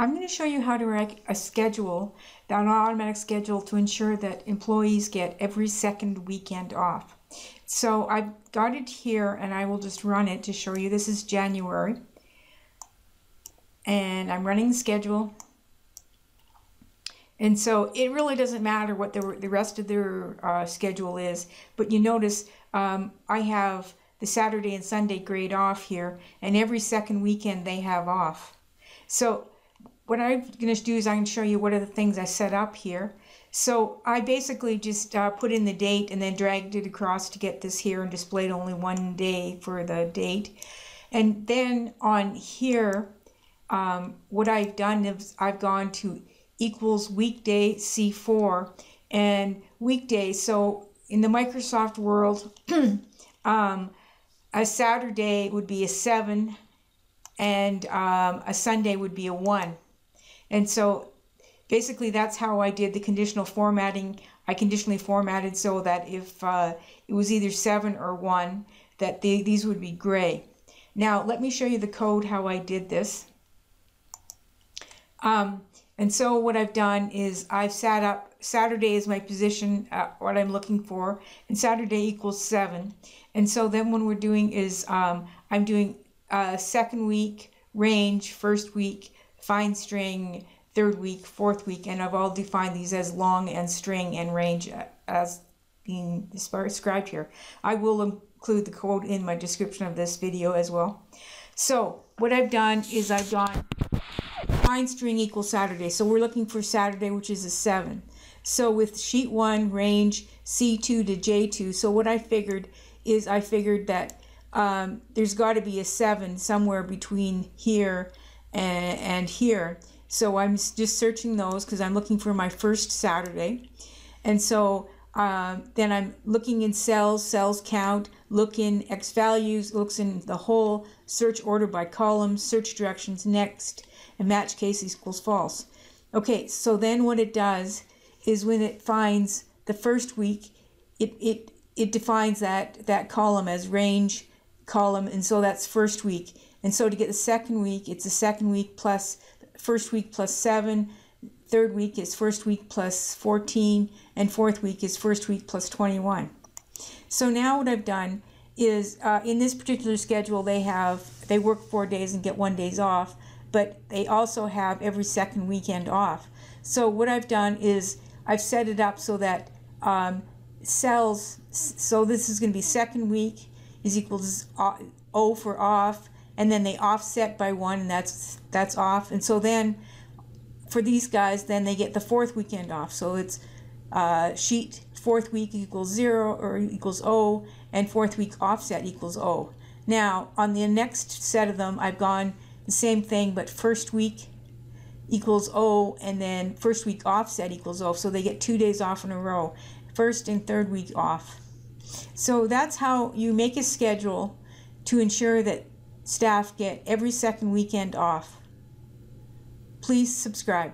I'm going to show you how to write a schedule, an automatic schedule, to ensure that employees get every second weekend off. So I've got it here and I will just run it to show you. This is January and I'm running the schedule. And so it really doesn't matter what the rest of their schedule is, but you notice I have the Saturday and Sunday grade off here, and every second weekend they have off. So what I'm going to do is I'm going to show you what are the things I set up here. So I basically just put in the date and then dragged it across to get this here and displayed only one day for the date. And then on here, what I've done is I've gone to equals weekday C4 and weekday. So in the Microsoft world, a Saturday would be a 7 and a Sunday would be a 1. And so basically that's how I did the conditional formatting. I conditionally formatted so that if it was either 7 or 1, that these would be gray. Now let me show you the code how I did this. And so what I've done is I've set up Saturday as my position, what I'm looking for, and Saturday equals 7. And so then what we're doing is I'm doing second week, range, first week, find string, third week, fourth week, and I've all defined these as long and string and range as being described here. I will include the code in my description of this video as well. So what I've done is I've done find string equals Saturday. So we're looking for Saturday, which is a 7. So with sheet 1, range C2 to J2, so what I figured is I figured that there's got to be a 7 somewhere between here and here. So I'm just searching those because I'm looking for my first Saturday. And so then I'm looking in cells, Cells.Count, LookIn, xlValues, looks in the whole, SearchOrder by columns, SearchDirections, next, and MatchCase equals false. Okay, so then what it does is when it finds the first week, it defines that column as range column, and so that's first week. And so to get the second week, it's the second week plus first week plus 7, third week is first week plus 14, and fourth week is first week plus 21. So now what I've done is in this particular schedule they work 4 days and get 1 day off, but they also have every second weekend off. So what I've done is I've set it up so that cells, so this is going to be second week is equals O for off, and then they offset by 1, and that's off. And so then for these guys, then they get the fourth weekend off. So it's sheet fourth week equals 0 or equals O, and fourth week offset equals O. Now on the next set of them, I've gone the same thing, but first week equals O, and then first week offset equals O. So they get 2 days off in a row, first and third week off. So that's how you make a schedule to ensure that staff get every second weekend off. Please subscribe.